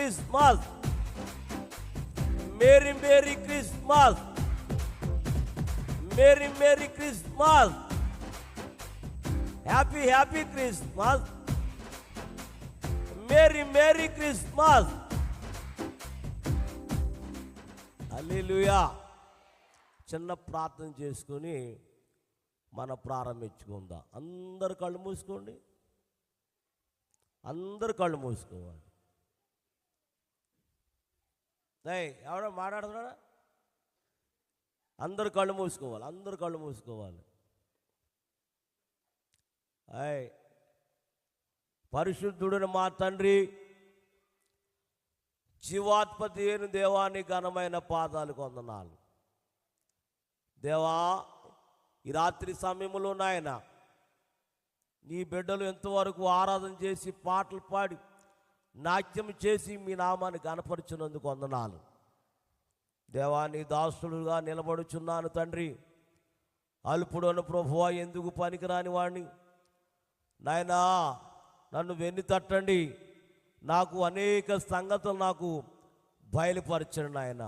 Christmas, merry merry Christmas, merry merry Christmas, happy happy Christmas, merry merry Christmas. Hallelujah. చిన్న ప్రార్థన చేసుకొని మనం ప్రారంభించుకుందాం. అందరు కళ్ళు మూసుకోండి, అందరు కళ్ళు మూసుకోవాలి. ఎవడో మాట్లాడుతున్నాడా? అందరు కళ్ళు మూసుకోవాలి, అందరు కళ్ళు మూసుకోవాలి. పరిశుద్ధుడిని మా తండ్రి, జీవాత్పతి అయిన దేవాని ఘనమైన పాదాలకు వందనాలు. దేవా, ఈ రాత్రి సమయంలో నాయన నీ బిడ్డలు ఎంతవరకు ఆరాధన చేసి పాటలు పాడి నాట్యం చేసి మీ నామాన్ని గణపరుచున్నందుకు వందనాలు. దేవా, నీ దాసుడుగా నిలబడుచున్నాను తండ్రి. అల్పుడను ప్రభువా, ఎందుకు పనికిరాని వాడిని నాయనా, నన్ను వెన్ను తట్టండి. నాకు అనేక సంగతులు నాకు బయలుపరచండి నాయన.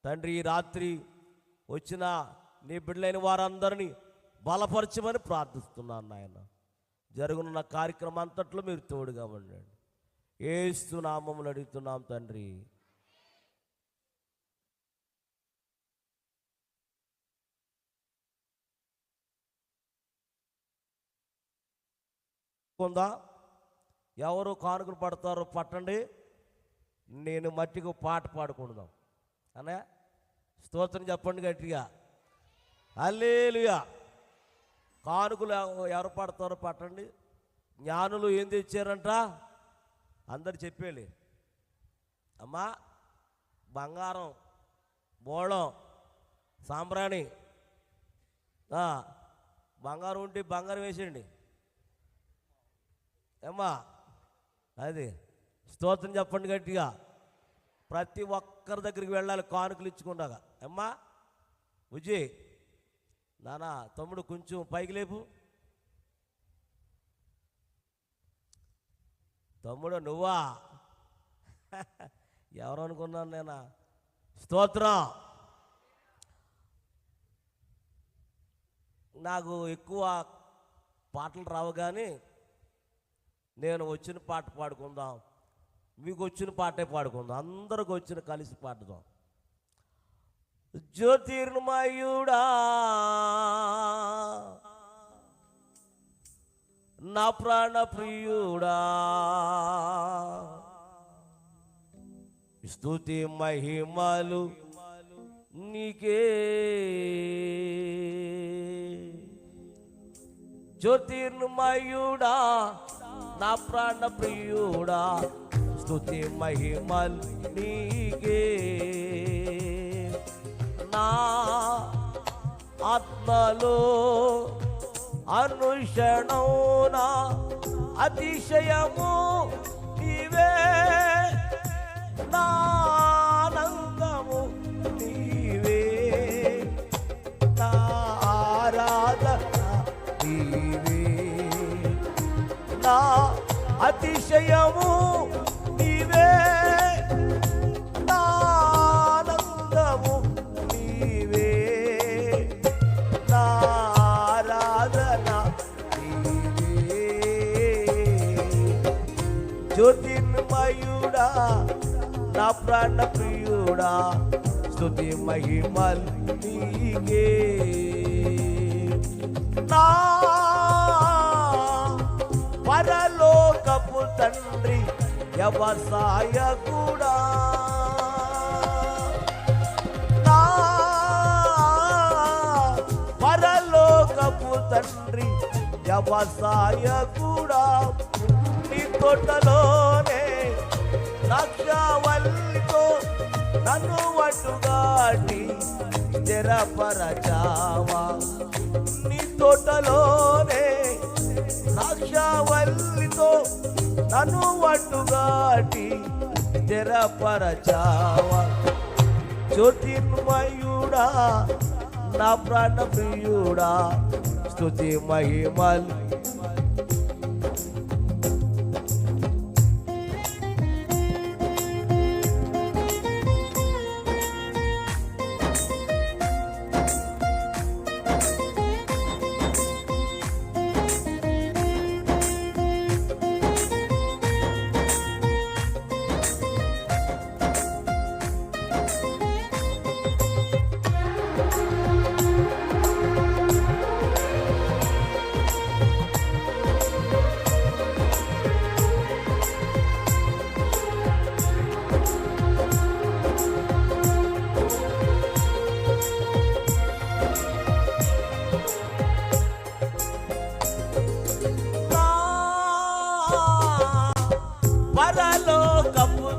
తండ్రి, ఈ రాత్రి వచ్చిన నీ బిడ్డలైన వారందరినీ బలపరచమని ప్రార్థిస్తున్నాను నాయన. జరుగుతున్న కార్యక్రమం అంతట్లో మీరు తోడుగా ఉండండి. యేసు నామములో అడుగుతున్నాం తండ్రి. ఉందా? ఎవరు కానుకలు పడతారో పట్టండి. నేను మట్టికి పాట పాడుకుందాం అనే స్తోత్రం చెప్పండి గట్టిగా. హల్లెలూయా. కానుకలు ఎవరు పడతారో పట్టండి. జ్ఞానులు ఏం తెచ్చారంట? అందరు చెప్పేళ్ళి. అమ్మా, బంగారం, బోళం, సాంబ్రాణి. బంగారం ఉంటే బంగారం వేసేయండి అమ్మా. అది స్తోత్రం చెప్పండి గట్టిగా. ప్రతి ఒక్కరి దగ్గరికి వెళ్ళాలి కానుకలు ఇచ్చుకుంటాగా. అమ్మా విజయ్, నానా తమ్ముడు కొంచెం పైకి లేపు. తమ్ముడు నువ్వా? ఎవరు అనుకున్నాను నేనా? స్తోత్రం. నాకు ఎక్కువ పాటలు రావు, కానీ నేను వచ్చిన పాట పాడుకుందాం, మీకు వచ్చిన పాటే పాడుకుందాం, అందరికి వచ్చిన కలిసి పాడుదాం. జ్యోతిర్మయుడా నా ప్రాణ ప్రియుడా, స్తుతి మహిమలు నీకే. జ్యోతిర్మయుడా నా ప్రాణ ప్రియుడా, స్తుతి మహిమలు నీకే. నా ఆత్మలో అనుక్షణం నా అతిశయము నీవే, నా ఆనందము నీవే, నా ఆరాధన నీవే, నా అతిశయము నీవే, నా ఆనందము నీవే, నా ఆరాధన నీవే. జ్యోతిర్మయుడా నా ప్రాణ ప్రియుడా, స్తుతి మహిమలు నీకే. నా పరలోకపు తండ్రి వ్యవసాయకుడా, నా పరలోకపు తండ్రి వ్యవసాయకుడా, నీ తోటలోనే ద్రాక్షవల్లితో నన్ను వట్టుగాటి స్థిరపరచావా. నీ తోటలోనే ద్రాక్షవల్లితో నన్ను వట్టుగాటి స్థిరపరచావా. జ్యోతిర్మయుడా నా ప్రాణ ప్రియుడా, స్తుతి మహిమలు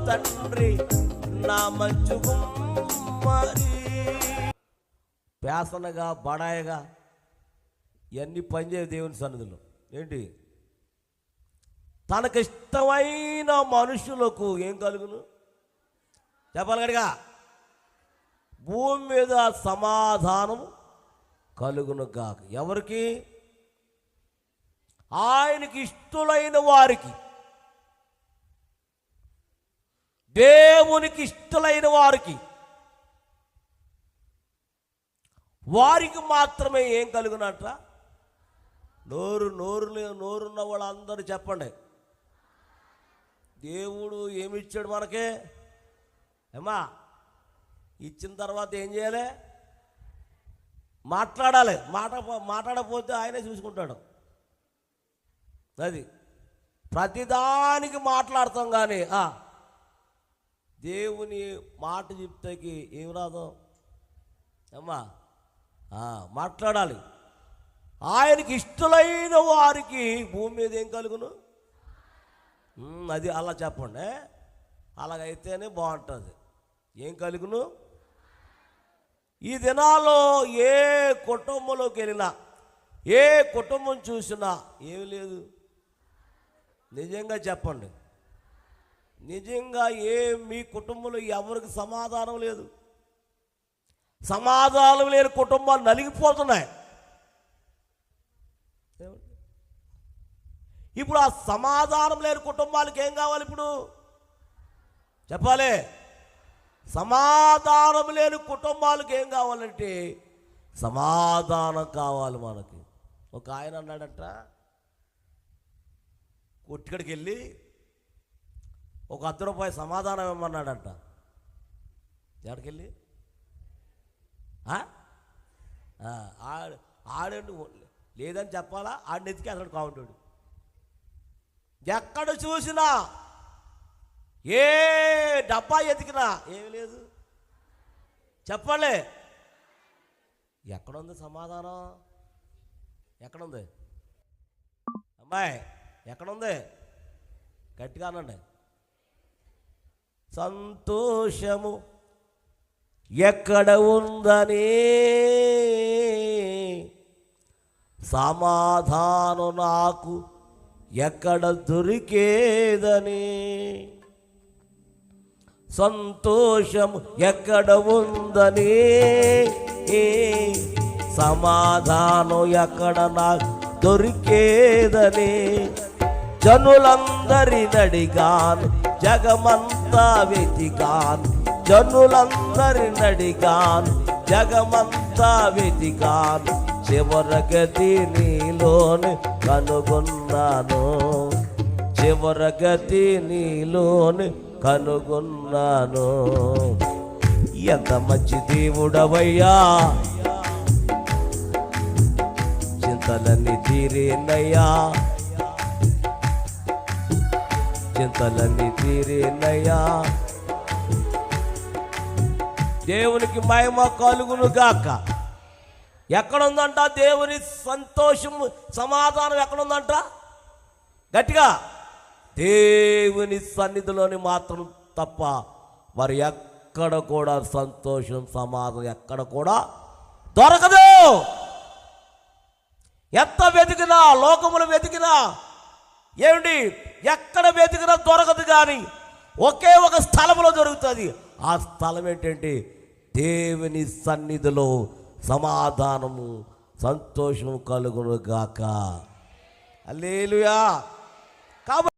తండ్రి నా మంచు గుమ్మరి. పేసనగా బడాయిగా ఇవన్నీ పనిచేయ దేవుని సన్నిధిలో. ఏంటి? తనకిష్టమైన మనుషులకు ఏం కలుగును చెప్పాలి గడిగా? భూమి మీద సమాధానం కలుగును గాక. ఎవరికి? ఆయనకి ఇష్టలైన వారికి, దేవునికి ఇష్టలైన వారికి, వారికి మాత్రమే ఏం కలుగునట? నోరున్న వాళ్ళందరూ చెప్పండి. దేవుడు ఏమిచ్చాడు మనకే? ఏమా ఇచ్చిన తర్వాత ఏం చేయాలి? మాట్లాడాలి. మాట్లాడకపోతే ఆయనే చూసుకుంటాడు. అది ప్రతిదానికి మాట్లాడతాం కానీ దేవుని మాట చెప్తాకి ఏం రాదు అమ్మా. మాట్లాడాలి. ఆయనకి ఇష్టలైన వారికి భూమి మీద ఏం కలుగును? అది అలా చెప్పండి. అలాగైతేనే బాగుంటుంది. ఏం కలుగును? ఈ దినాల్లో ఏ కుటుంబంలోకి వెళ్ళినా, ఏ కుటుంబం చూసినా ఏమి లేదు. నిజంగా చెప్పండి, నిజంగా మీ కుటుంబంలో ఎవరికి సమాధానం లేదు. సమాధానం లేని కుటుంబాలు నలిగిపోతున్నాయి. ఇప్పుడు ఆ సమాధానం లేని కుటుంబాలకు ఏం కావాలి? ఇప్పుడు చెప్పాలి. సమాధానం లేని కుటుంబాలకు ఏం కావాలంటే సమాధానం కావాలి మనకి. ఒక ఆయన అన్నాడట, కొట్టుకడికి వెళ్ళి ఒక ₹10 సమాధానం ఇవ్వమన్నాడంట. ఎక్కడికి వెళ్ళి ఆడండి లేదని చెప్పాలా? ఆడిని ఎత్తికి అతడు కావుంటాడు. ఎక్కడ చూసినా ఏ డబ్బా ఎతికినా ఏమి లేదు. చెప్పలే, ఎక్కడుంది సమాధానం? ఎక్కడుంది అమ్మాయి? ఎక్కడుంది? గట్టిగా అనండి. సంతోషము ఎక్కడ ఉందని, సమాధానం నాకు ఎక్కడ దొరికేదని. సంతోషం ఎక్కడ ఉందని, సమాధానం ఎక్కడ నాకు దొరికేదని. జనులందరినడిగాను, జగమంతా వెతికాను. జనులందరినడిగాను, జగమంతా వెతికాను. చివరగతి నీలోని కనుగొన్నాను. చివరగతి నీలోని కనుగొన్నాను. ఎంత మంచి దేవుడవయ్యా, చింతలన్నీ తీరేనయ్యా, చింతలన్నీ తీరేనయ్యా. దేవునికి మహిమ కలుగును గాక. ఎక్కడుందంట దేవుని సంతోషం, సమాధానం ఎక్కడుందంట? గట్టిగా, దేవుని సన్నిధిలోని మాత్రం తప్ప మరి ఎక్కడ కూడా సంతోషం, సమాధానం ఎక్కడ కూడా దొరకదు. ఎంత వెతికినా, లోకములు వెతికినా ఏమిటి, ఎక్కడ వెతికినా దొరకదు. కానీ ఒకే ఒక స్థలంలో దొరుకుతుంది. ఆ స్థలం ఏంటంటే దేవుని సన్నిధిలో సమాధానము, సంతోషము కలుగును గాక. హల్లెలూయా. కాబట్టి